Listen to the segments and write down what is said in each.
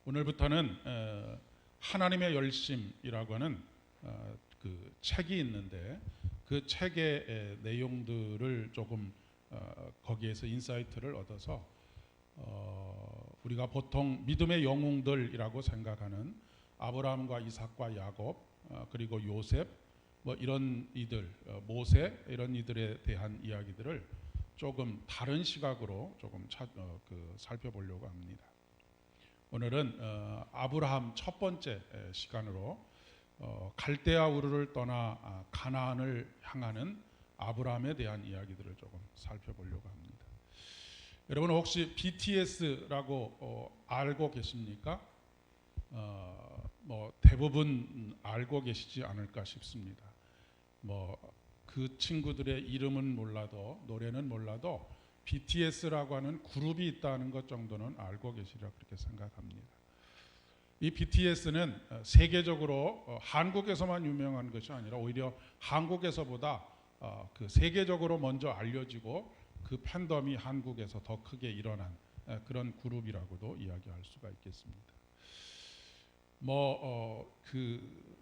오늘부터는 하나님의 열심이라고 하는 그 책이 있는데 그 책의 내용들을 조금 거기에서 인사이트를 얻어서 우리가 보통 믿음의 영웅들이라고 생각하는 아브라함과 이삭과 야곱 그리고 요셉 뭐 이런 이들 모세 이런 이들에 대한 이야기들을 조금 다른 시각으로 조금 살펴보려고 합니다. 오늘은 아브라함 첫 번째 시간으로 갈대아 우르를 떠나 가나안을 향하는 아브라함에 대한 이야기들을 조금 살펴보려고 합니다. 여러분 혹시 BTS라고 알고 계십니까? 뭐 대부분 알고 계시지 않을까 싶습니다. 뭐 그 친구들의 이름은 몰라도 노래는 몰라도 BTS라고 하는 그룹이 있다는 것 정도는 알고 계시리라 그렇게 생각합니다. 이 BTS는 세계적으로 한국에서만 유명한 것이 아니라 오히려 한국에서보다 그 세계적으로 먼저 알려지고 그 팬덤이 한국에서 더 크게 일어난 그런 그룹이라고도 이야기할 수가 있겠습니다. 그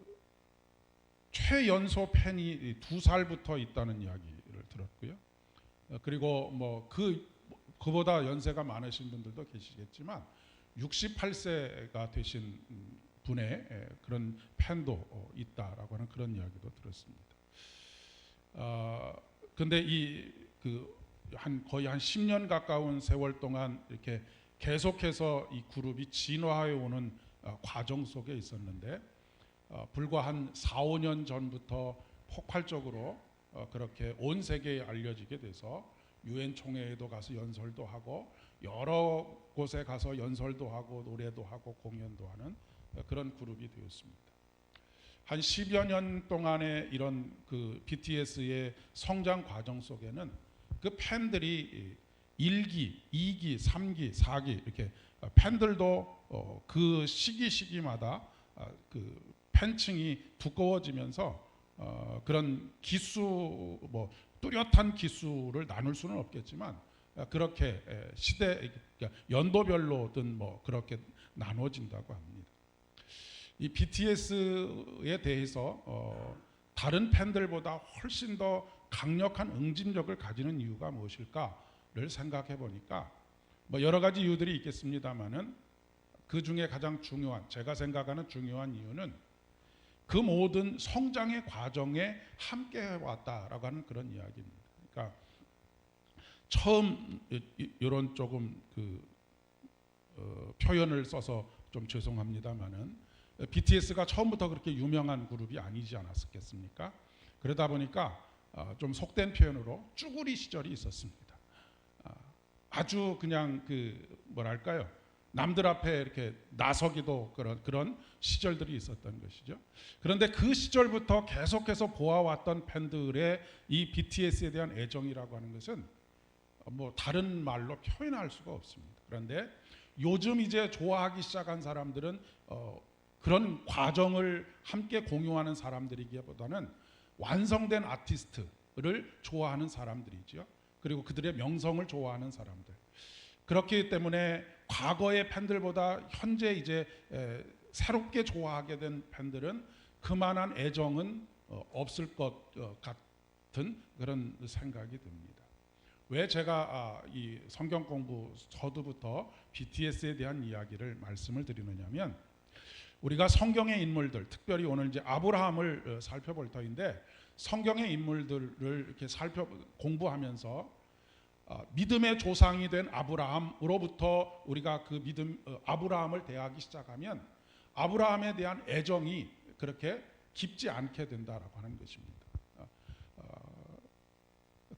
최연소 팬이 2살부터 있다는 이야기를 들었고요. 그리고 그보다 연세가 많으신 분들도 계시겠지만 68세가 되신 분의 그런 팬도 있다라고 하는 그런 이야기도 들었습니다. 근데 거의 한 10년 가까운 세월 동안 이렇게 계속해서 이 그룹이 진화해 오는 과정 속에 있었는데 불과 한 4, 5년 전부터 폭발적으로 그렇게 온 세계에 알려지게 돼서 유엔 총회에도 가서 연설도 하고 여러 곳에 가서 연설도 하고 노래도 하고 공연도 하는 그런 그룹이 되었습니다. 한 10여 년 동안의 이런 그 BTS의 성장 과정 속에는 그 팬들이 1기, 2기, 3기, 4기 이렇게 팬들도 그 시기마다 그 팬층이 두꺼워지면서 그런 기수 뚜렷한 기수를 나눌 수는 없겠지만 그렇게 시대 연도별로든 그렇게 나눠진다고 합니다. 이 BTS에 대해서 다른 팬들보다 훨씬 더 강력한 응집력을 가지는 이유가 무엇일까를 생각해 보니까 여러 가지 이유들이 있겠습니다만은 그 중에 가장 중요한 제가 생각하는 중요한 이유는 그 모든 성장의 과정에 함께 해왔다라고 하는 그런 이야기입니다. 그러니까 처음 이런 조금 표현을 써서 좀 죄송합니다만은 BTS가 처음부터 그렇게 유명한 그룹이 아니지 않았겠습니까? 그러다 보니까 좀 속된 표현으로 쭈구리 시절이 있었습니다. 아주 그냥 뭐랄까요? 남들 앞에 이렇게 나서기도 그런 시절들이 있었던 것이죠. 그런데 그 시절부터 계속해서 보아왔던 팬들의 이 BTS에 대한 애정이라고 하는 것은 다른 말로 표현할 수가 없습니다. 그런데 요즘 이제 좋아하기 시작한 사람들은 그런 과정을 함께 공유하는 사람들이기보다는 완성된 아티스트를 좋아하는 사람들이죠. 그리고 그들의 명성을 좋아하는 사람들. 그렇기 때문에 과거의 팬들보다 현재 이제 새롭게 좋아하게 된 팬들은 그만한 애정은 없을 것 같은 그런 생각이 듭니다. 왜 제가 이 성경 공부 서두부터 BTS에 대한 이야기를 말씀을 드리느냐면 우리가 성경의 인물들, 특별히 오늘 이제 아브라함을 살펴볼 터인데 성경의 인물들을 이렇게 공부하면서 믿음의 조상이 된 아브라함으로부터 우리가 그 아브라함을 대하기 시작하면 아브라함에 대한 애정이 그렇게 깊지 않게 된다라고 하는 것입니다.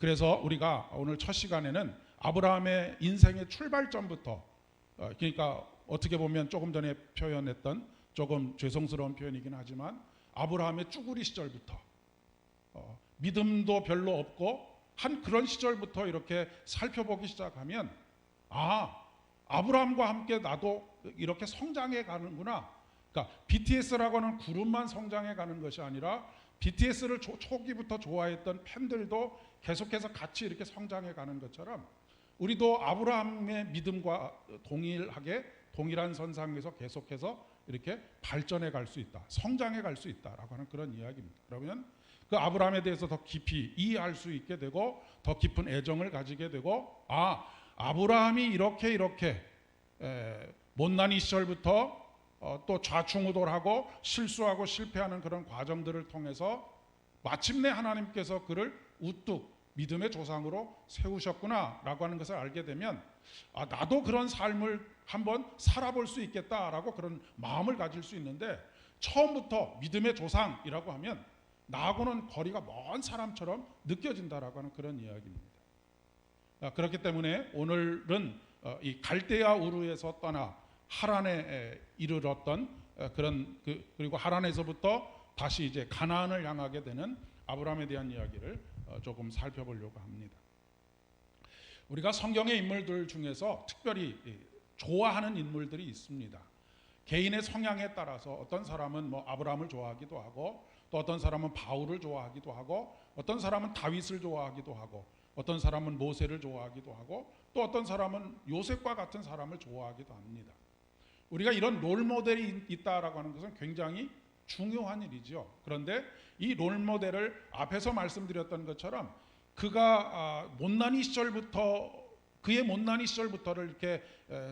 그래서 우리가 오늘 첫 시간에는 아브라함의 인생의 출발점부터 그러니까 어떻게 보면 조금 전에 표현했던 조금 죄송스러운 표현이긴 하지만 아브라함의 쭈구리 시절부터 믿음도 별로 없고 한 그런 시절부터 이렇게 살펴보기 시작하면 아브라함과 함께 나도 이렇게 성장해 가는구나. 그러니까 BTS라고 하는 그룹만 성장해 가는 것이 아니라 BTS를 초기부터 좋아했던 팬들도 계속해서 같이 이렇게 성장해 가는 것처럼 우리도 아브라함의 믿음과 동일하게 동일한 선상에서 계속해서 이렇게 발전해 갈 수 있다, 성장해 갈 수 있다라고 하는 그런 이야기입니다. 그러면 그 아브라함에 대해서 더 깊이 이해할 수 있게 되고 더 깊은 애정을 가지게 되고, 아브라함이 이렇게 못난이 시절부터 또 좌충우돌하고 실수하고 실패하는 그런 과정들을 통해서 마침내 하나님께서 그를 우뚝 믿음의 조상으로 세우셨구나라고 하는 것을 알게 되면, 나도 그런 삶을 한번 살아볼 수 있겠다라고 그런 마음을 가질 수 있는데, 처음부터 믿음의 조상이라고 하면 나하고는 거리가 먼 사람처럼 느껴진다라고 하는 그런 이야기입니다. 그렇기 때문에 오늘은 이 갈대아 우르에서 떠나 하란에 이르렀던 그런 그리고 하란에서부터 다시 이제 가나안을 향하게 되는 아브라함에 대한 이야기를 조금 살펴보려고 합니다. 우리가 성경의 인물들 중에서 특별히 좋아하는 인물들이 있습니다. 개인의 성향에 따라서 어떤 사람은 아브라함을 좋아하기도 하고, 또 어떤 사람은 바울을 좋아하기도 하고, 어떤 사람은 다윗을 좋아하기도 하고, 어떤 사람은 모세를 좋아하기도 하고, 또 어떤 사람은 요셉과 같은 사람을 좋아하기도 합니다. 우리가 이런 롤모델이 있다라고 하는 것은 굉장히 중요한 일이죠. 그런데 이 롤모델을 앞에서 말씀드렸던 것처럼 그가 그의 못난이 시절부터를 이렇게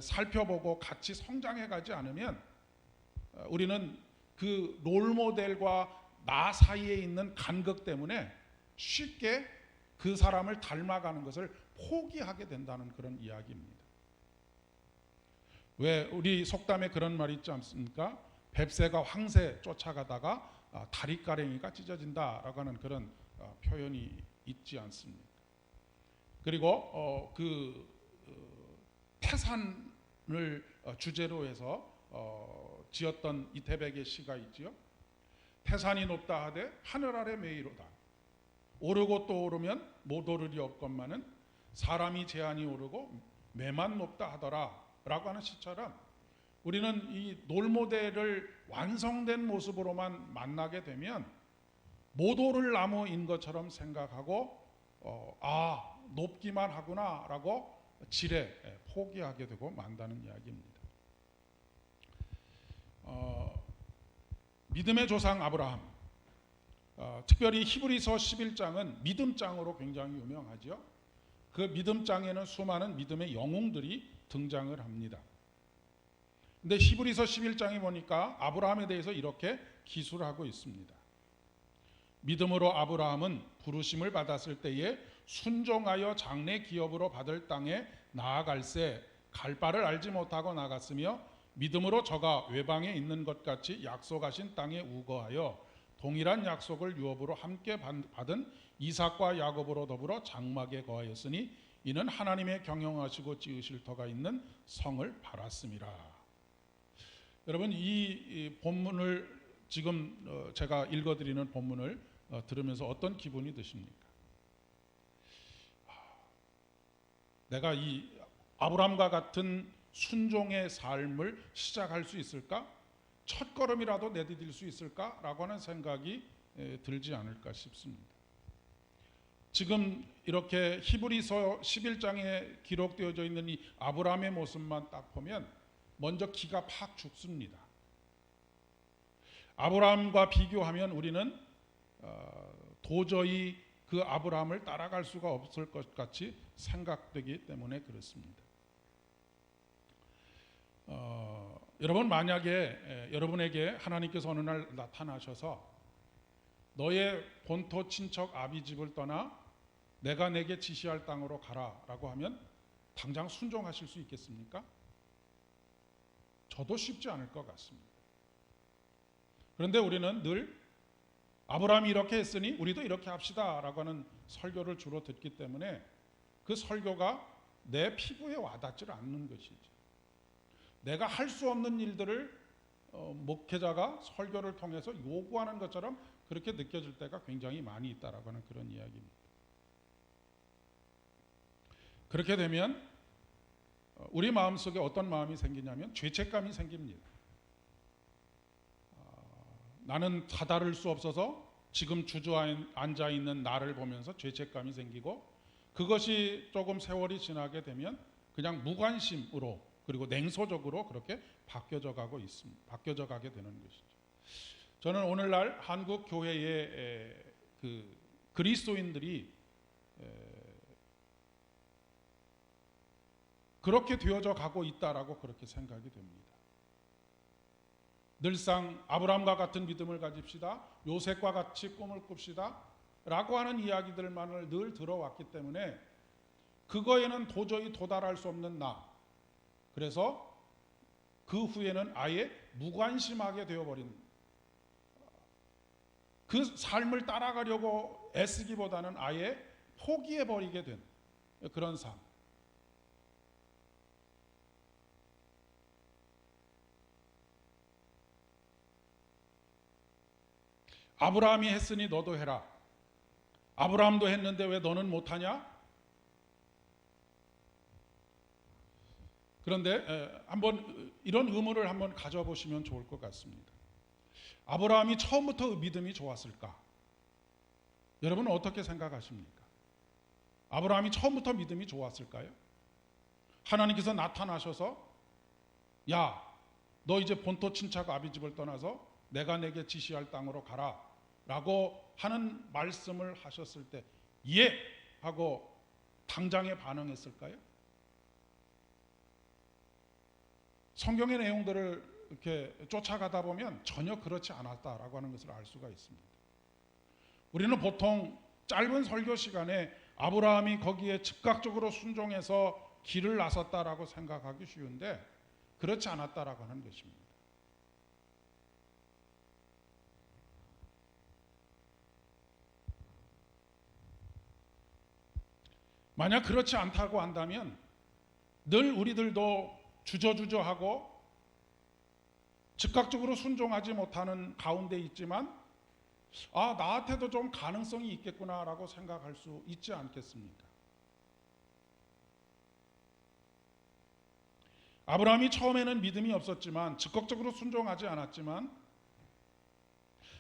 살펴보고 같이 성장해 가지 않으면 우리는 그 롤모델과 나 사이에 있는 간극 때문에 쉽게 그 사람을 닮아가는 것을 포기하게 된다는 그런 이야기입니다. 왜 우리 속담에 그런 말이 있지 않습니까? 뱁새가 황새 쫓아가다가 다리가랭이가 찢어진다라고 하는 그런 표현이 있지 않습니까? 그리고 태산을 주제로 해서 지었던 이태백의 시가 있지요. 태산이 높다 하되 하늘 아래 메이로다. 오르고 또 오르면 못 오르리 없건만은 사람이 제한이 오르고 매만 높다 하더라 라고 하는 시처럼, 우리는 이 롤모델을 완성된 모습으로만 만나게 되면 못 오를 나무인 것처럼 생각하고 높기만 하구나 라고 지레 포기하게 되고 만다는 이야기입니다. 믿음의 조상 아브라함, 특별히 히브리서 11장은 믿음장으로 굉장히 유명하죠. 그 믿음장에는 수많은 믿음의 영웅들이 등장을 합니다. 근데 히브리서 11장에 보니까 아브라함에 대해서 이렇게 기술하고 있습니다. 믿음으로 아브라함은 부르심을 받았을 때에 순종하여 장래 기업으로 받을 땅에 나아갈새 갈 바를 알지 못하고 나갔으며, 믿음으로 저가 외방에 있는 것 같이 약속하신 땅에 우거하여 동일한 약속을 유업으로 함께 받은 이삭과 야곱으로 더불어 장막에 거하였으니 이는 하나님의 경영하시고 지으실 터가 있는 성을 바랐음이라. 여러분, 이 본문을 지금 제가 읽어드리는 본문을 들으면서 어떤 기분이 드십니까? 내가 이 아브라함과 같은 순종의 삶을 시작할 수 있을까? 첫걸음이라도 내디딜 수 있을까라고 하는 생각이 들지 않을까 싶습니다. 지금 이렇게 히브리서 11장에 기록되어져 있는 이 아브라함의 모습만 딱 보면 먼저 기가 팍 죽습니다. 아브라함과 비교하면 우리는 도저히 그 아브라함을 따라갈 수가 없을 것 같이 생각되기 때문에 그렇습니다. 여러분, 만약에 여러분에게 하나님께서 어느 날 나타나셔서 너의 본토 친척 아비 집을 떠나 내가 내게 지시할 땅으로 가라라고 하면 당장 순종하실 수 있겠습니까? 저도 쉽지 않을 것 같습니다. 그런데 우리는 늘 아브라함이 이렇게 했으니 우리도 이렇게 합시다라고 하는 설교를 주로 듣기 때문에 그 설교가 내 피부에 와닿지 않는 것이죠. 내가 할 수 없는 일들을 목회자가 설교를 통해서 요구하는 것처럼 그렇게 느껴질 때가 굉장히 많이 있다라고 하는 그런 이야기입니다. 그렇게 되면 우리 마음속에 어떤 마음이 생기냐면 죄책감이 생깁니다. 나는 다다를 수 없어서 지금 주저앉아 있는 나를 보면서 죄책감이 생기고, 그것이 조금 세월이 지나게 되면 그냥 무관심으로 그리고 냉소적으로 그렇게 바뀌어져 가게 되는 것이죠. 저는 오늘날 한국 교회의 그 그리스도인들이 그렇게 되어져 가고 있다라고 그렇게 생각이 됩니다. 늘상 아브라함과 같은 믿음을 가집시다, 요셉과 같이 꿈을 꿉시다 라고 하는 이야기들만을 늘 들어왔기 때문에 그거에는 도저히 도달할 수 없는 나, 그래서 그 후에는 아예 무관심하게 되어버린, 그 삶을 따라가려고 애쓰기보다는 아예 포기해버리게 된 그런 삶. 아브라함이 했으니 너도 해라. 아브라함도 했는데 왜 너는 못하냐? 그런데 한번 이런 의문을 한번 가져보시면 좋을 것 같습니다. 아브라함이 처음부터 믿음이 좋았을까? 여러분은 어떻게 생각하십니까? 아브라함이 처음부터 믿음이 좋았을까요? 하나님께서 나타나셔서 야, 너 이제 본토 친척 아비집을 떠나서 내가 내게 지시할 땅으로 가라 라고 하는 말씀을 하셨을 때 예! 하고 당장에 반응했을까요? 성경의 내용들을 이렇게 쫓아가다 보면 전혀 그렇지 않았다라고 하는 것을 알 수가 있습니다. 우리는 보통 짧은 설교 시간에 아브라함이 거기에 즉각적으로 순종해서 길을 나섰다라고 생각하기 쉬운데 그렇지 않았다라고 하는 것입니다. 만약 그렇지 않다고 한다면 늘 우리들도 주저주저하고 즉각적으로 순종하지 못하는 가운데 있지만 나한테도 좀 가능성이 있겠구나라고 생각할 수 있지 않겠습니까? 아브라함이 처음에는 믿음이 없었지만 즉각적으로 순종하지 않았지만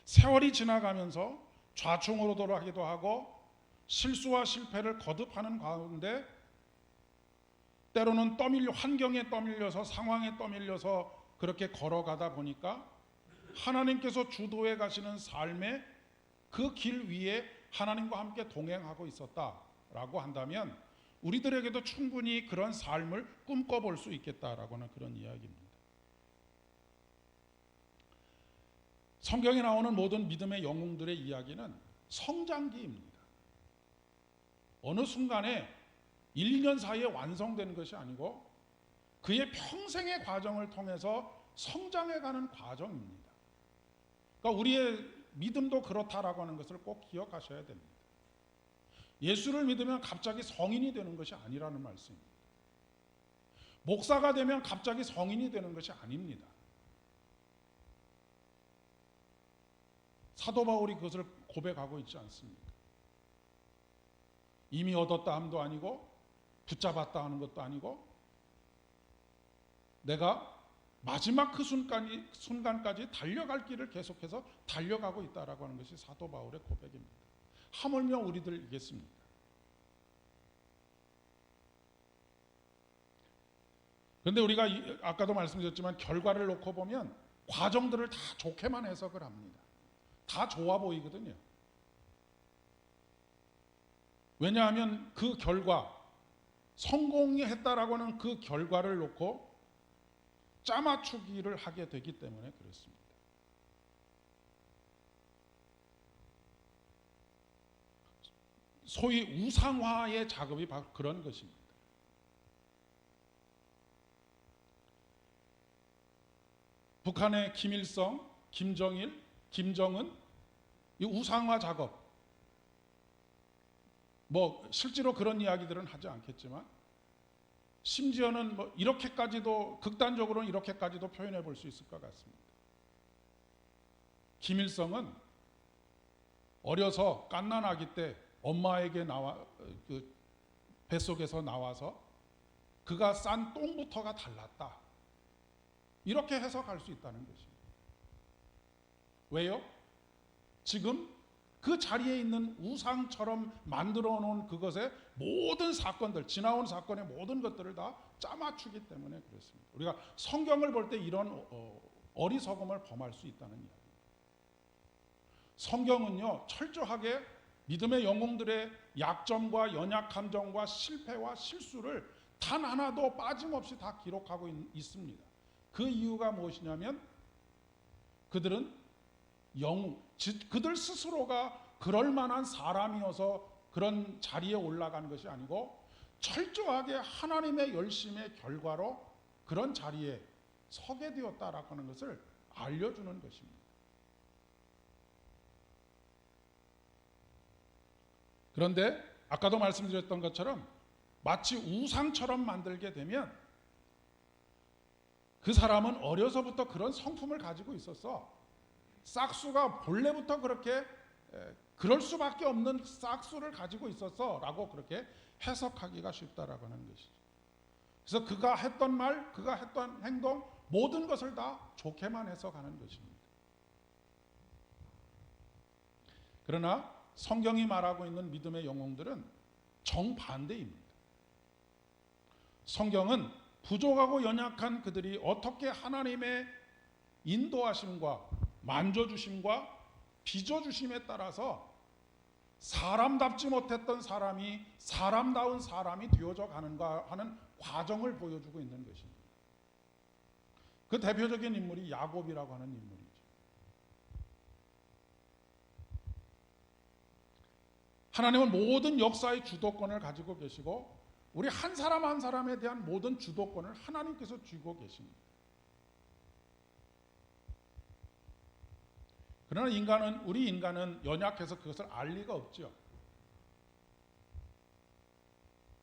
세월이 지나가면서 좌충우돌 하기도 하고 실수와 실패를 거듭하는 가운데 때로는 환경에 떠밀려서 상황에 떠밀려서 그렇게 걸어가다 보니까 하나님께서 주도해 가시는 삶의 그 길 위에 하나님과 함께 동행하고 있었다라고 한다면 우리들에게도 충분히 그런 삶을 꿈꿔볼 수 있겠다라고 하는 그런 이야기입니다. 성경에 나오는 모든 믿음의 영웅들의 이야기는 성장기입니다. 어느 순간에 1, 2년 사이에 완성되는 것이 아니고 그의 평생의 과정을 통해서 성장해가는 과정입니다. 그러니까 우리의 믿음도 그렇다라고 하는 것을 꼭 기억하셔야 됩니다. 예수를 믿으면 갑자기 성인이 되는 것이 아니라는 말씀입니다. 목사가 되면 갑자기 성인이 되는 것이 아닙니다. 사도 바울이 그것을 고백하고 있지 않습니까? 이미 얻었다 함도 아니고 붙잡았다 하는 것도 아니고 내가 마지막 그 순간까지 달려갈 길을 계속해서 달려가고 있다라고 하는 것이 사도 바울의 고백입니다. 하물며 우리들이겠습니까? 그런데 우리가 아까도 말씀드렸지만 결과를 놓고 보면 과정들을 다 좋게만 해석을 합니다. 다 좋아 보이거든요. 왜냐하면 그 결과, 성공했다라고 하는 그 결과를 놓고 짜맞추기를 하게 되기 때문에 그렇습니다. 소위 우상화의 작업이 바로 그런 것입니다. 북한의 김일성, 김정일, 김정은 이 우상화 작업, 실제로 그런 이야기들은 하지 않겠지만 심지어는 이렇게까지도 극단적으로는 이렇게까지도 표현해 볼 수 있을 것 같습니다. 김일성은 어려서 갓난아기 때 엄마에게 뱃속에서 나와서 그가 싼 똥부터가 달랐다. 이렇게 해석할 수 있다는 것입니다. 왜요? 지금 그 자리에 있는 우상처럼 만들어 놓은 그것의 모든 사건들, 지나온 사건의 모든 것들을 다 짜맞추기 때문에 그렇습니다. 우리가 성경을 볼 때 이런 어리석음을 범할 수 있다는 이야기입니다. 성경은요, 철저하게 믿음의 영웅들의 약점과 연약함과 실패와 실수를 단 하나도 빠짐없이 다 기록하고 있습니다. 그 이유가 무엇이냐면 그들은 그들 스스로가 그럴 만한 사람이어서 그런 자리에 올라간 것이 아니고 철저하게 하나님의 열심의 결과로 그런 자리에 서게 되었다라고 하는 것을 알려주는 것입니다. 그런데 아까도 말씀드렸던 것처럼 마치 우상처럼 만들게 되면 그 사람은 어려서부터 그런 성품을 가지고 있어서 싹수가 본래부터 그렇게 그럴 수밖에 없는 싹수를 가지고 있었어 라고 그렇게 해석하기가 쉽다라고 하는 것이죠. 그래서 그가 했던 말, 그가 했던 행동 모든 것을 다 좋게만 해석하는 것입니다. 그러나 성경이 말하고 있는 믿음의 영웅들은 정반대입니다. 성경은 부족하고 연약한 그들이 어떻게 하나님의 인도하심과 만져주심과 빚어주심에 따라서 사람답지 못했던 사람이 사람다운 사람이 되어져 가는가 하는 과정을 보여주고 있는 것입니다. 그 대표적인 인물이 야곱이라고 하는 인물이죠. 하나님은 모든 역사의 주도권을 가지고 계시고 우리 한 사람 한 사람에 대한 모든 주도권을 하나님께서 쥐고 계십니다. 그러나 우리 인간은 연약해서 그것을 알 리가 없죠.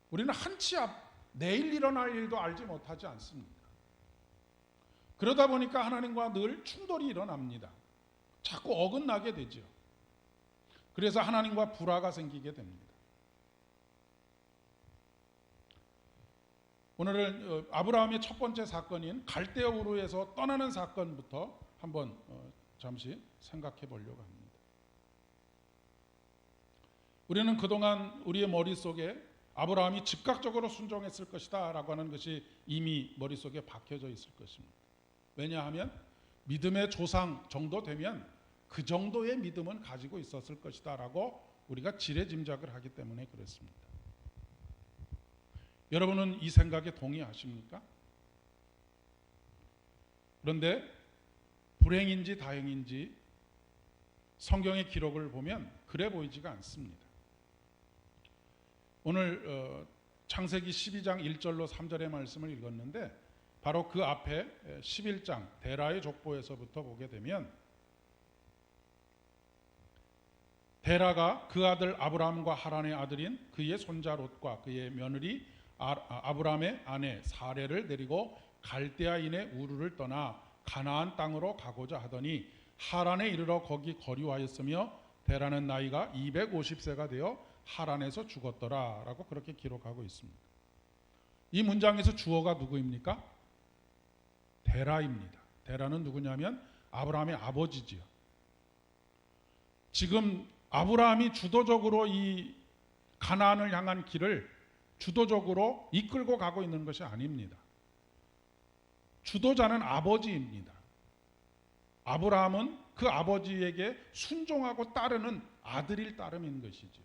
우리는 한치 앞 내일 일어날 일도 알지 못하지 않습니다. 그러다 보니까 하나님과 늘 충돌이 일어납니다. 자꾸 어긋나게 되죠. 그래서 하나님과 불화가 생기게 됩니다. 오늘은 아브라함의 첫 번째 사건인 갈대아 우르에서 떠나는 사건부터 한번 잠시 생각해 보려고 합니다. 우리는 그동안 우리의 머릿속에 아브라함이 즉각적으로 순종했을 것이다 라고 하는 것이 이미 머릿속에 박혀져 있을 것입니다. 왜냐하면 믿음의 조상 정도 되면 그 정도의 믿음은 가지고 있었을 것이다 라고 우리가 지레짐작을 하기 때문에 그렇습니다. 여러분은 이 생각에 동의하십니까? 그런데 불행인지 다행인지 성경의 기록을 보면 그래 보이지가 않습니다. 오늘 창세기 12장 1절로 3절의 말씀을 읽었는데 바로 그 앞에 11장 데라의 족보에서부터 보게 되면 데라가 그 아들 아브라함과 하란의 아들인 그의 손자 롯과 그의 며느리 아브라함의 아내 사레를 데리고 갈대아인의 우르를 떠나 가나안 땅으로 가고자 하더니 하란에 이르러 거기 거류하였으며 데라는 나이가 250세가 되어 하란에서 죽었더라 라고 그렇게 기록하고 있습니다. 이 문장에서 주어가 누구입니까? 데라입니다. 데라는 누구냐면 아브라함의 아버지지요. 지금 아브라함이 주도적으로 이 가나안을 향한 길을 주도적으로 이끌고 가고 있는 것이 아닙니다. 주도자는 아버지입니다. 아브라함은 그 아버지에게 순종하고 따르는 아들일 따름인 것이죠.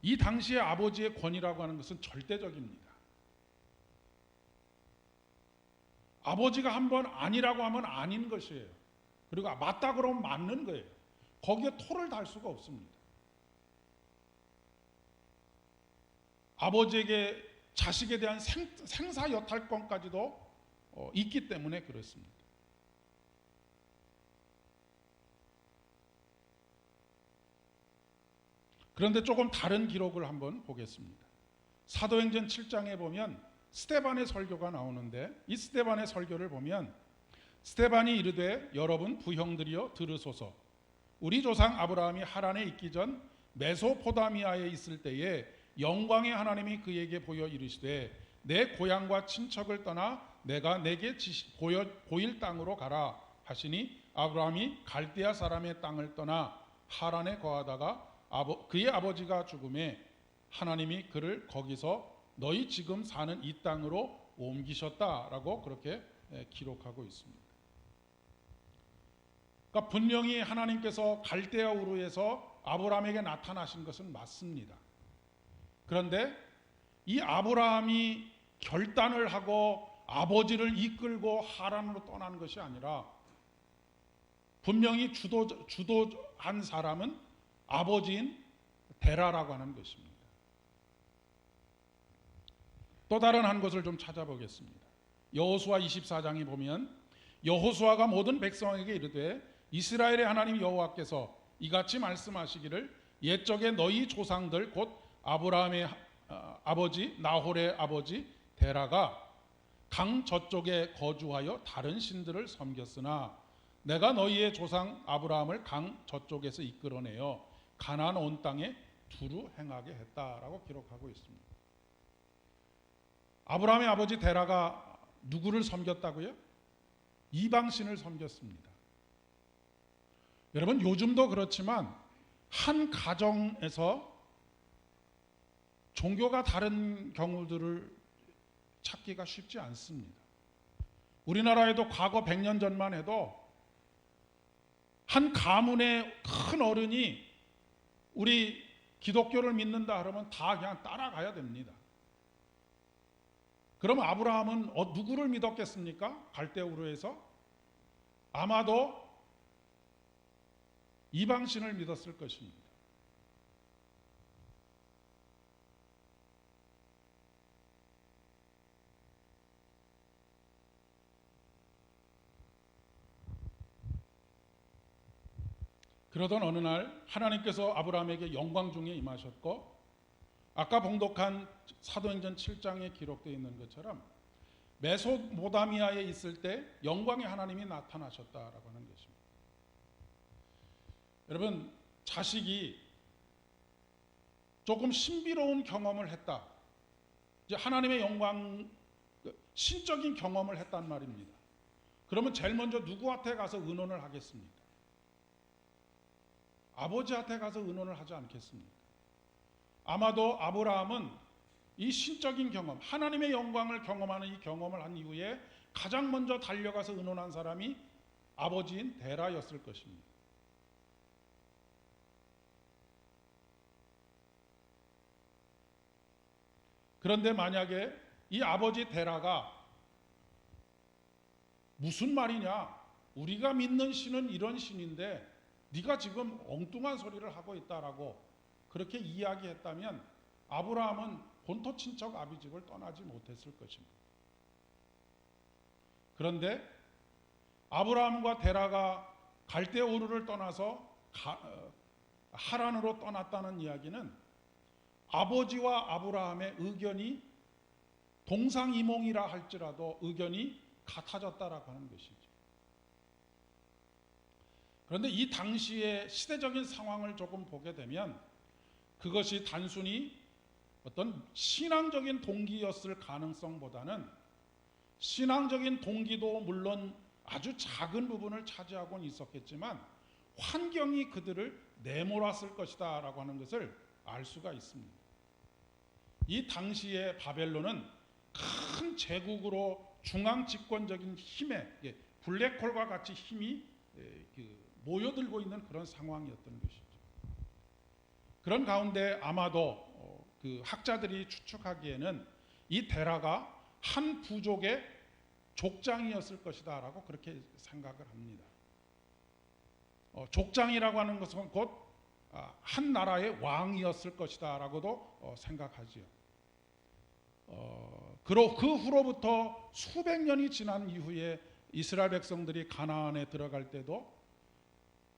이 당시의 아버지의 권위라고 하는 것은 절대적입니다. 아버지가 한번 아니라고 하면 아닌 것이에요. 그리고 맞다 그러면 맞는 거예요. 거기에 토를 달 수가 없습니다. 아버지에게 자식에 대한 생사 여탈권까지도 있기 때문에 그렇습니다. 그런데 조금 다른 기록을 한번 보겠습니다. 사도행전 7장에 보면 스데반의 설교가 나오는데 이 스데반의 설교를 보면 스데반이 이르되 여러분 부형들이여 들으소서. 우리 조상 아브라함이 하란에 있기 전 메소포다미아에 있을 때에 영광의 하나님이 그에게 보여 이르시되 내 고향과 친척을 떠나 내가 내게 보일 땅으로 가라 하시니 아브라함이 갈대아 사람의 땅을 떠나 하란에 거하다가 그의 아버지가 죽음에 하나님이 그를 거기서 너희 지금 사는 이 땅으로 옮기셨다라고 그렇게 기록하고 있습니다. 그러니까 분명히 하나님께서 갈대아 우르에서 아브라함에게 나타나신 것은 맞습니다. 그런데 이 아브라함이 결단을 하고 아버지를 이끌고 하란으로 떠난 것이 아니라 분명히 주도한 사람은 아버지인 데라라고 하는 것입니다. 또 다른 한 것을 좀 찾아보겠습니다. 여호수아 24장에 보면 여호수아가 모든 백성에게 이르되 이스라엘의 하나님 여호와께서 이같이 말씀하시기를 옛적에 너희 조상들 곧 아브라함의 아버지 나홀의 아버지 데라가 강 저쪽에 거주하여 다른 신들을 섬겼으나 내가 너희의 조상 아브라함을 강 저쪽에서 이끌어내어 가나안 온 땅에 두루 행하게 했다라고 기록하고 있습니다. 아브라함의 아버지 데라가 누구를 섬겼다고요? 이방신을 섬겼습니다. 여러분 요즘도 그렇지만 한 가정에서 종교가 다른 경우들을 찾기가 쉽지 않습니다. 우리나라에도 과거 100년 전만 해도 한 가문의 큰 어른이 우리 기독교를 믿는다 그러면 다 그냥 따라가야 됩니다. 그럼 아브라함은 누구를 믿었겠습니까? 갈대우르에서 아마도 이방신을 믿었을 것입니다. 그러던 어느 날 하나님께서 아브라함에게 영광 중에 임하셨고 아까 봉독한 사도행전 7장에 기록되어 있는 것처럼 메소포타미아에 있을 때 영광의 하나님이 나타나셨다라고 하는 것입니다. 여러분 자식이 조금 신비로운 경험을 했다. 이제 하나님의 영광 신적인 경험을 했단 말입니다. 그러면 제일 먼저 누구한테 가서 의논을 하겠습니까? 아버지한테 가서 의논을 하지 않겠습니까? 아마도 아브라함은 이 신적인 경험, 하나님의 영광을 경험하는 이 경험을 한 이후에 가장 먼저 달려가서 의논한 사람이 아버지인 데라였을 것입니다. 그런데 만약에 이 아버지 데라가 무슨 말이냐? 우리가 믿는 신은 이런 신인데 네가 지금 엉뚱한 소리를 하고 있다라고 그렇게 이야기했다면 아브라함은 본토 친척 아비집을 떠나지 못했을 것입니다. 그런데 아브라함과 데라가 갈대우르를 떠나서 하란으로 떠났다는 이야기는 아버지와 아브라함의 의견이 동상이몽이라 할지라도 의견이 같아졌다라고 하는 것이죠. 그런데 이 당시의 시대적인 상황을 조금 보게 되면 그것이 단순히 어떤 신앙적인 동기였을 가능성보다는 신앙적인 동기도 물론 아주 작은 부분을 차지하고는 있었겠지만 환경이 그들을 내몰았을 것이다 라고 하는 것을 알 수가 있습니다. 이 당시에 바벨론은 큰 제국으로 중앙 집권적인 힘에 블랙홀과 같이 힘이 모여들고 있는 그런 상황이었던 것이죠. 그런 가운데 아마도 그 학자들이 추측하기에는 이 데라가 한 부족의 족장이었을 것이다 라고 그렇게 생각을 합니다. 족장이라고 하는 것은 곧 한 나라의 왕이었을 것이다 라고도 생각하지요. 그 후로부터 수백 년이 지난 이후에 이스라엘 백성들이 가나안에 들어갈 때도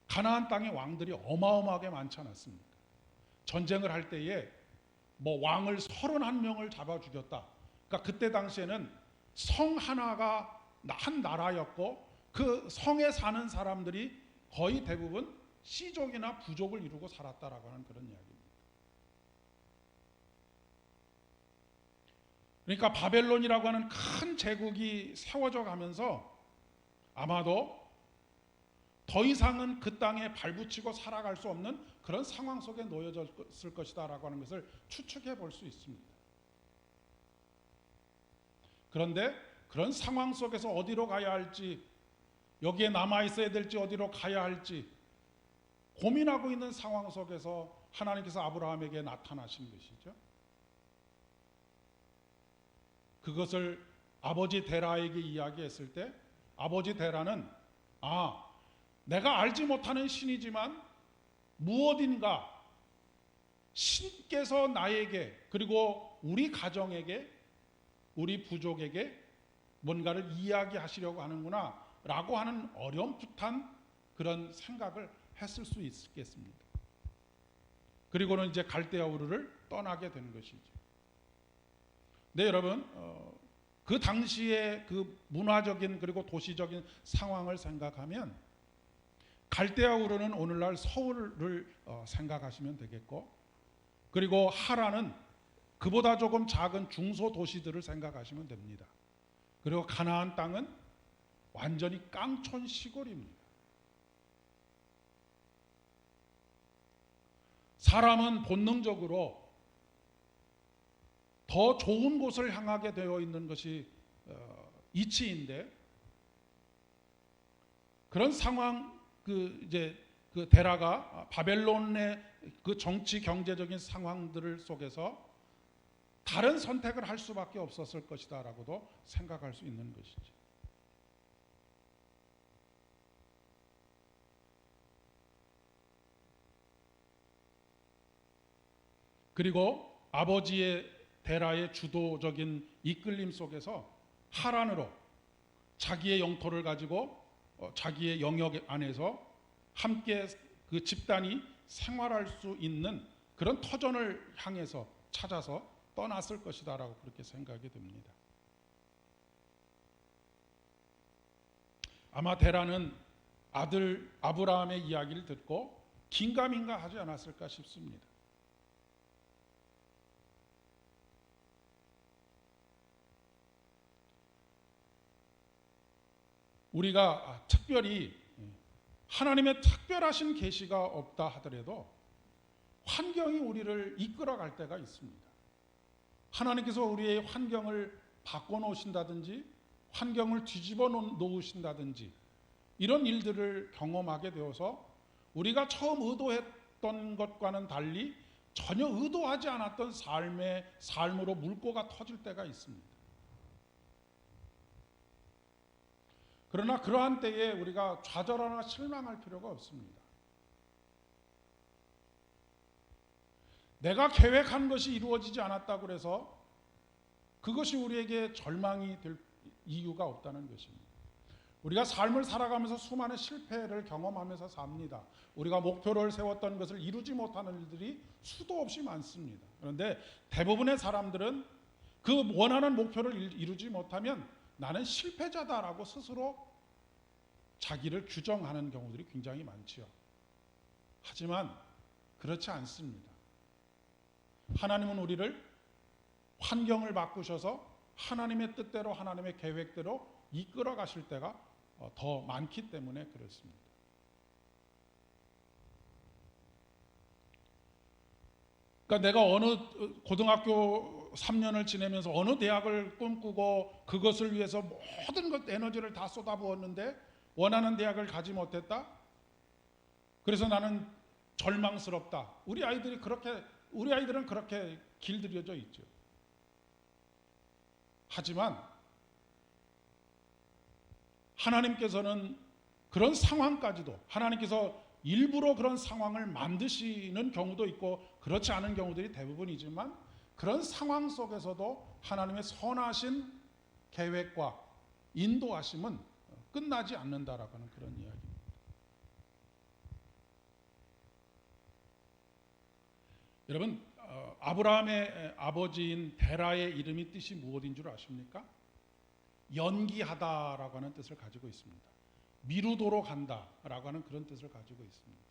가나안 땅의 왕들이 어마어마하게 많지 않았습니까? 전쟁을 할 때에 뭐 왕을 31명을 잡아 죽였다. 그러니까 그때 당시에는 성 하나가 한 나라였고 그 성에 사는 사람들이 거의 대부분 씨족이나 부족을 이루고 살았다라고 하는 그런 이야기입니다. 그러니까 바벨론이라고 하는 큰 제국이 세워져 가면서 아마도 더 이상은 그 땅에 발붙이고 살아갈 수 없는 그런 상황 속에 놓여졌을 것이다라고 하는 것을 추측해 볼 수 있습니다. 그런데 그런 상황 속에서 어디로 가야 할지, 여기에 남아 있어야 될지 어디로 가야 할지 고민하고 있는 상황 속에서 하나님께서 아브라함에게 나타나신 것이죠. 그것을 아버지 데라에게 이야기했을 때 아버지 데라는 내가 알지 못하는 신이지만 무엇인가 신께서 나에게 그리고 우리 가정에게 우리 부족에게 뭔가를 이야기하시려고 하는구나 라고 하는 어렴풋한 그런 생각을 했을 수 있겠습니다. 그리고는 이제 갈대아 우르를 떠나게 된 것이죠. 네, 여러분, 그 당시의 그 문화적인 그리고 도시적인 상황을 생각하면 갈대아 우르는 오늘날 서울을 생각하시면 되겠고, 그리고 하란은 그보다 조금 작은 중소도시들을 생각하시면 됩니다. 그리고 가나안 땅은 완전히 깡촌 시골입니다. 사람은 본능적으로 더 좋은 곳을 향하게 되어 있는 것이 이치인데, 그런 상황 그 데라가 바벨론의 그 정치 경제적인 상황들 속에서 다른 선택을 할 수밖에 없었을 것이다라고도 생각할 수 있는 것이죠. 그리고 아버지의 데라의 주도적인 이끌림 속에서 하란으로 자기의 영토를 가지고 자기의 영역 안에서 함께 그 집단이 생활할 수 있는 그런 터전을 향해서 찾아서 떠났을 것이다라고 그렇게 생각이 됩니다. 아마 데라는 아들 아브라함의 이야기를 듣고 긴가민가 하지 않았을까 싶습니다. 우리가 특별히 하나님의 특별하신 계시가 없다 하더라도 환경이 우리를 이끌어갈 때가 있습니다. 하나님께서 우리의 환경을 바꿔놓으신다든지 환경을 뒤집어 놓으신다든지 이런 일들을 경험하게 되어서 우리가 처음 의도했던 것과는 달리 전혀 의도하지 않았던 삶으로 물꼬가 터질 때가 있습니다. 그러나 그러한 때에 우리가 좌절하거나 실망할 필요가 없습니다. 내가 계획한 것이 이루어지지 않았다고 해서 그것이 우리에게 절망이 될 이유가 없다는 것입니다. 우리가 삶을 살아가면서 수많은 실패를 경험하면서 삽니다. 우리가 목표를 세웠던 것을 이루지 못하는 일들이 수도 없이 많습니다. 그런데 대부분의 사람들은 그 원하는 목표를 이루지 못하면 나는 실패자다라고 스스로 자기를 규정하는 경우들이 굉장히 많지요. 하지만 그렇지 않습니다. 하나님은 우리를 환경을 바꾸셔서 하나님의 뜻대로 하나님의 계획대로 이끌어 가실 때가 더 많기 때문에 그렇습니다. 그러니까 내가 어느 고등학교 3년을 지내면서 어느 대학을 꿈꾸고 그것을 위해서 모든 것 에너지를 다 쏟아부었는데 원하는 대학을 가지 못했다. 그래서 나는 절망스럽다. 우리 아이들은 그렇게 길들여져 있죠. 하지만 하나님께서는 그런 상황까지도 하나님께서 일부러 그런 상황을 만드시는 경우도 있고 그렇지 않은 경우들이 대부분이지만 그런 상황 속에서도 하나님의 선하신 계획과 인도하심은 끝나지 않는다라고 하는 그런 이야기입니다. 여러분, 아브라함의 아버지인 데라의 이름이 뜻이 무엇인 줄 아십니까? 연기하다라고 하는 뜻을 가지고 있습니다. 미루도록 한다라고 하는 그런 뜻을 가지고 있습니다.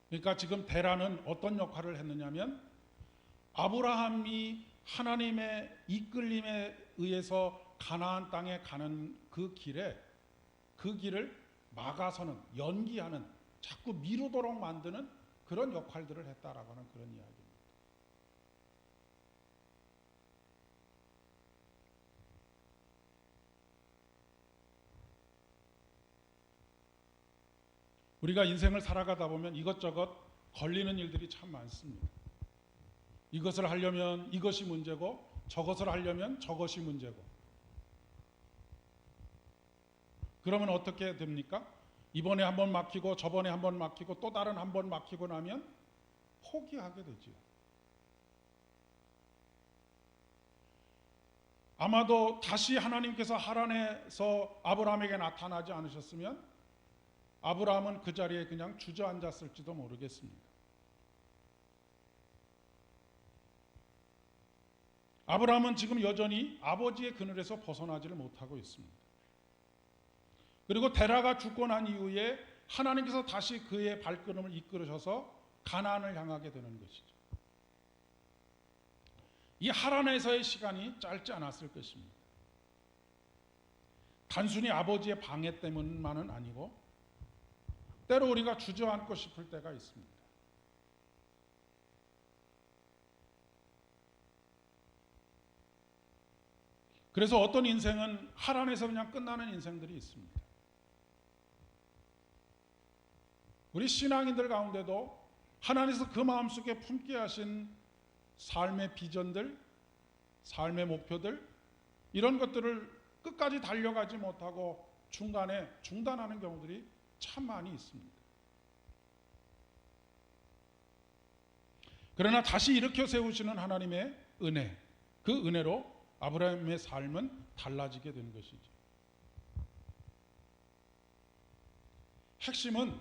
그러니까 지금 데라는 어떤 역할을 했느냐면 아브라함이 하나님의 이끌림에 의해서 가나안 땅에 가는 그 길을 막아서는, 연기하는, 자꾸 미루도록 만드는 그런 역할들을 했다라고 하는 그런 이야기입니다. 우리가 인생을 살아가다 보면 이것저것 걸리는 일들이 참 많습니다. 이것을 하려면 이것이 문제고, 저것을 하려면 저것이 문제고. 그러면 어떻게 됩니까? 이번에 한번 막히고 저번에 한번 막히고 또 다른 한번 막히고 나면 포기하게 되죠. 아마도 다시 하나님께서 하란에서 아브라함에게 나타나지 않으셨으면 아브라함은 그 자리에 그냥 주저앉았을지도 모르겠습니다. 아브라함은 지금 여전히 아버지의 그늘에서 벗어나지를 못하고 있습니다. 그리고 데라가 죽고 난 이후에 하나님께서 다시 그의 발걸음을 이끌으셔서 가나안을 향하게 되는 것이죠. 이 하란에서의 시간이 짧지 않았을 것입니다. 단순히 아버지의 방해 때문만은 아니고 때로 우리가 주저앉고 싶을 때가 있습니다. 그래서 어떤 인생은 하란에서 그냥 끝나는 인생들이 있습니다. 우리 신앙인들 가운데도 하나님께서 그 마음속에 품게 하신 삶의 비전들, 삶의 목표들, 이런 것들을 끝까지 달려가지 못하고 중간에 중단하는 경우들이 참 많이 있습니다. 그러나 다시 일으켜 세우시는 하나님의 은혜, 그 은혜로 아브라함의 삶은 달라지게 된 것이죠. 핵심은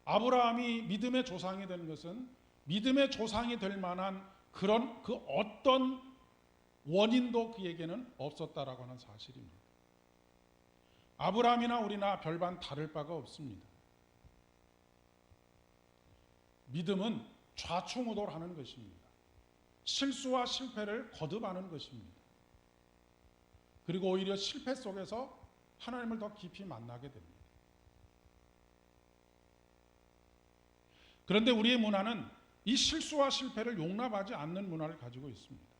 아브라함이 믿음의 조상이 된 것은 믿음의 조상이 될 만한 그런 그 어떤 원인도 그에게는 없었다라고 하는 사실입니다. 아브라함이나 우리나 별반 다를 바가 없습니다. 믿음은 좌충우돌하는 것입니다. 실수와 실패를 거듭하는 것입니다. 그리고 오히려 실패 속에서 하나님을 더 깊이 만나게 됩니다. 그런데 우리의 문화는 이 실수와 실패를 용납하지 않는 문화를 가지고 있습니다.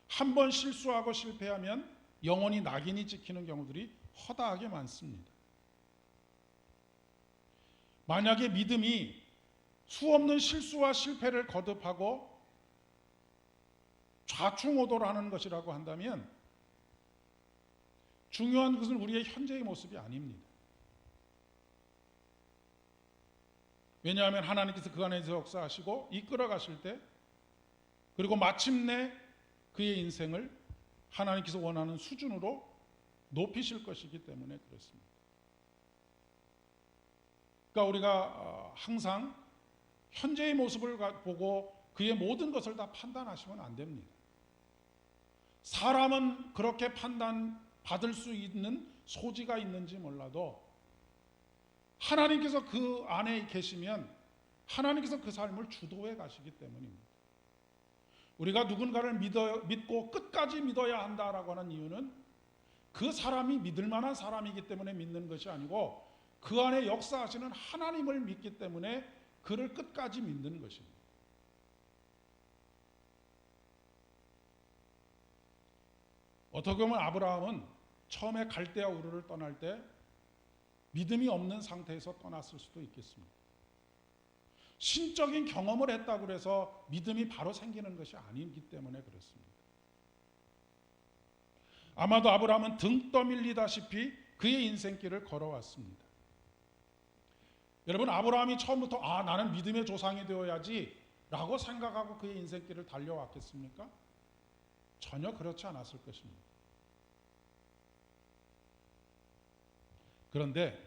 한 번 실수하고 실패하면 영원히 낙인이 찍히는 경우들이 허다하게 많습니다. 만약에 믿음이 수없는 실수와 실패를 거듭하고 좌충우돌하는 것이라고 한다면 중요한 것은 우리의 현재의 모습이 아닙니다. 왜냐하면 하나님께서 그 안에서 역사하시고 이끌어 가실 때, 그리고 마침내 그의 인생을 하나님께서 원하는 수준으로 높이실 것이기 때문에 그렇습니다. 그러니까 우리가 항상 현재의 모습을 보고 그의 모든 것을 다 판단하시면 안 됩니다. 사람은 그렇게 판단받을 수 있는 소지가 있는지 몰라도 하나님께서 그 안에 계시면 하나님께서 그 삶을 주도해 가시기 때문입니다. 우리가 누군가를 믿고 끝까지 믿어야 한다라고 하는 이유는 그 사람이 믿을 만한 사람이기 때문에 믿는 것이 아니고 그 안에 역사하시는 하나님을 믿기 때문에 그를 끝까지 믿는 것입니다. 어떻게 보면 아브라함은 처음에 갈대아 우르를 떠날 때 믿음이 없는 상태에서 떠났을 수도 있겠습니다. 신적인 경험을 했다고 해서 믿음이 바로 생기는 것이 아니기 때문에 그렇습니다. 아마도 아브라함은 등 떠밀리다시피 그의 인생길을 걸어왔습니다. 여러분, 아브라함이 처음부터 나는 믿음의 조상이 되어야지 라고 생각하고 그의 인생길을 달려왔겠습니까? 전혀 그렇지 않았을 것입니다. 그런데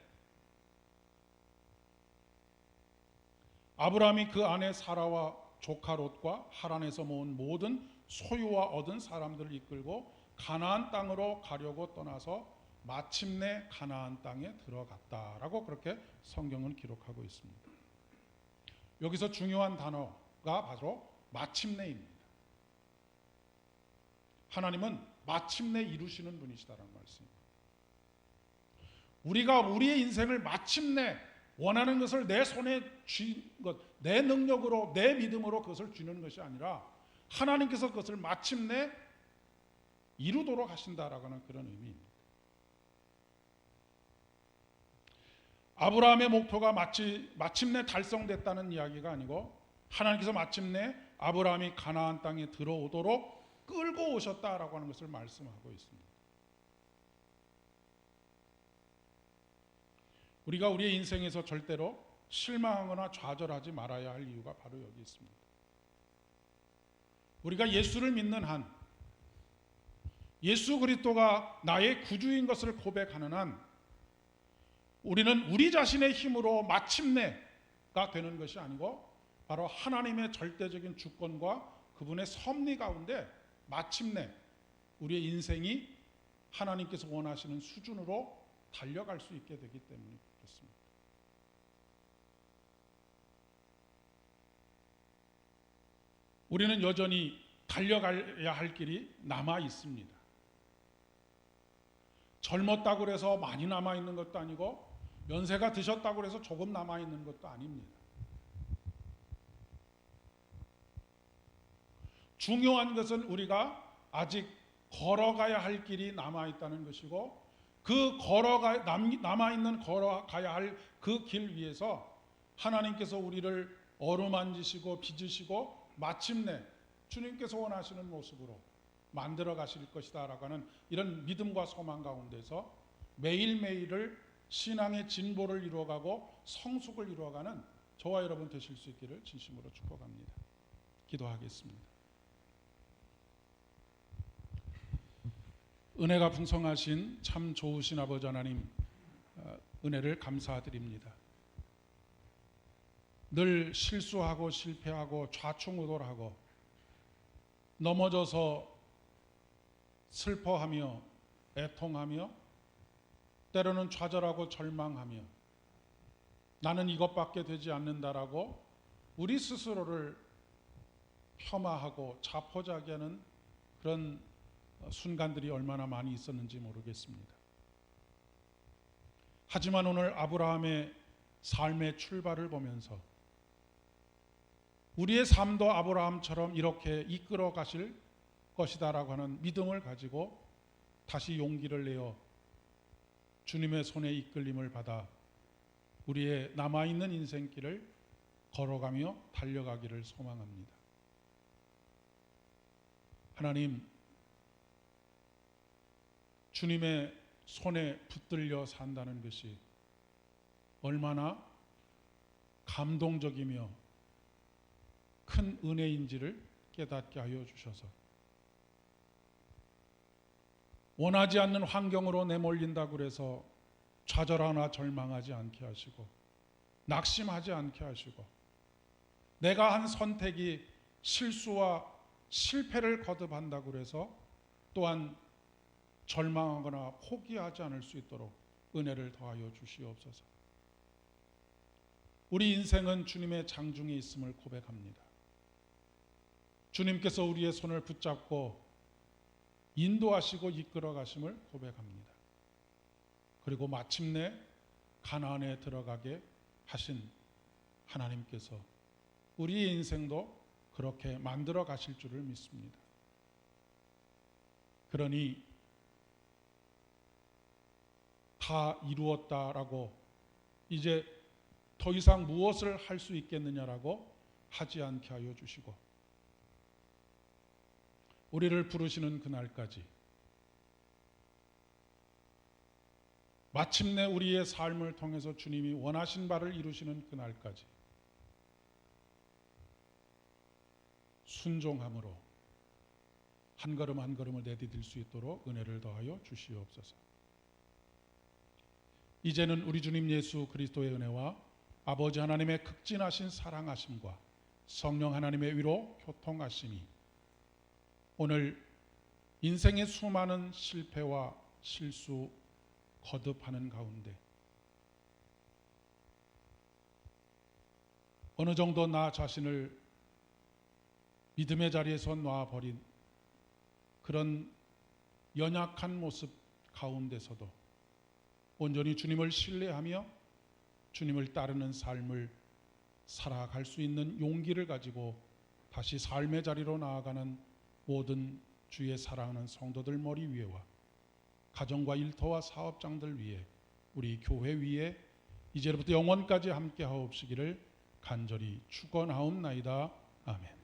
아브라함이 그 아내 사라와 조카 롯과 하란에서 모은 모든 소유와 얻은 사람들을 이끌고 가나안 땅으로 가려고 떠나서 마침내 가나안 땅에 들어갔다라고 그렇게 성경은 기록하고 있습니다. 여기서 중요한 단어가 바로 마침내입니다. 하나님은 마침내 이루시는 분이시다라는 말씀입니다. 우리가 우리의 인생을 마침내 원하는 것을 내 손에 쥐는 것, 내 능력으로, 내 믿음으로 그것을 쥐는 것이 아니라 하나님께서 그것을 마침내 이루도록 하신다라고 하는 그런 의미입니다. 아브라함의 목표가 마침내 달성됐다는 이야기가 아니고 하나님께서 마침내 아브라함이 가나안 땅에 들어오도록 끌고 오셨다라고 하는 것을 말씀하고 있습니다. 우리가 우리의 인생에서 절대로 실망하거나 좌절하지 말아야 할 이유가 바로 여기 있습니다. 우리가 예수를 믿는 한, 예수 그리스도가 나의 구주인 것을 고백하는 한, 우리는 우리 자신의 힘으로 마침내가 되는 것이 아니고 바로 하나님의 절대적인 주권과 그분의 섭리 가운데 마침내 우리의 인생이 하나님께서 원하시는 수준으로 달려갈 수 있게 되기 때문에 그렇습니다. 우리는 여전히 달려가야 할 길이 남아 있습니다. 젊었다고 해서 많이 남아 있는 것도 아니고 연세가 드셨다고 해서 조금 남아 있는 것도 아닙니다. 중요한 것은 우리가 아직 걸어가야 할 길이 남아 있다는 것이고 그 남아 있는 걸어가야 할 그 길 위에서 하나님께서 우리를 어루만지시고 빚으시고 마침내 주님께서 원하시는 모습으로 만들어 가실 것이다라고 하는 이런 믿음과 소망 가운데서 매일매일을 신앙의 진보를 이루어가고 성숙을 이루어가는 저와 여러분 되실 수 있기를 진심으로 축복합니다. 기도하겠습니다. 은혜가 풍성하신 참 좋으신 아버지 하나님, 은혜를 감사드립니다. 늘 실수하고 실패하고 좌충우돌하고 넘어져서 슬퍼하며 애통하며 때로는 좌절하고 절망하며 나는 이것밖에 되지 않는다라고 우리 스스로를 폄하하고 자포자기하는 그런 순간들이 얼마나 많이 있었는지 모르겠습니다. 하지만 오늘 아브라함의 삶의 출발을 보면서 우리의 삶도 아브라함처럼 이렇게 이끌어 가실 것이다라고 하는 믿음을 가지고 다시 용기를 내어 주님의 손에 이끌림을 받아 우리의 남아있는 인생길을 걸어가며 달려가기를 소망합니다. 하나님, 주님의 손에 붙들려 산다는 것이 얼마나 감동적이며 큰 은혜인지를 깨닫게 하여 주셔서 원하지 않는 환경으로 내몰린다고 해서 좌절하거나 절망하지 않게 하시고 낙심하지 않게 하시고 내가 한 선택이 실수와 실패를 거듭한다고 해서 또한 절망하거나 포기하지 않을 수 있도록 은혜를 더하여 주시옵소서. 우리 인생은 주님의 장중에 있음을 고백합니다. 주님께서 우리의 손을 붙잡고 인도하시고 이끌어 가심을 고백합니다. 그리고 마침내 가나안에 들어가게 하신 하나님께서 우리의 인생도 그렇게 만들어 가실 줄을 믿습니다. 그러니 다 이루었다라고 이제 더 이상 무엇을 할 수 있겠느냐라고 하지 않게 하여 주시고 우리를 부르시는 그날까지 마침내 우리의 삶을 통해서 주님이 원하신 바를 이루시는 그날까지 순종함으로 한 걸음 한 걸음을 내디딜 수 있도록 은혜를 더하여 주시옵소서. 이제는 우리 주님 예수 그리스도의 은혜와 아버지 하나님의 극진하신 사랑하심과 성령 하나님의 위로 교통하심이 오늘 인생의 수많은 실패와 실수 거듭하는 가운데 어느 정도 나 자신을 믿음의 자리에서 놔버린 그런 연약한 모습 가운데서도 온전히 주님을 신뢰하며 주님을 따르는 삶을 살아갈 수 있는 용기를 가지고 다시 삶의 자리로 나아가는 모든 주의 사랑하는 성도들 머리 위에와 가정과 일터와 사업장들 위에 우리 교회 위에 이제부터 영원까지 함께 하옵시기를 간절히 축원하옵나이다. 아멘.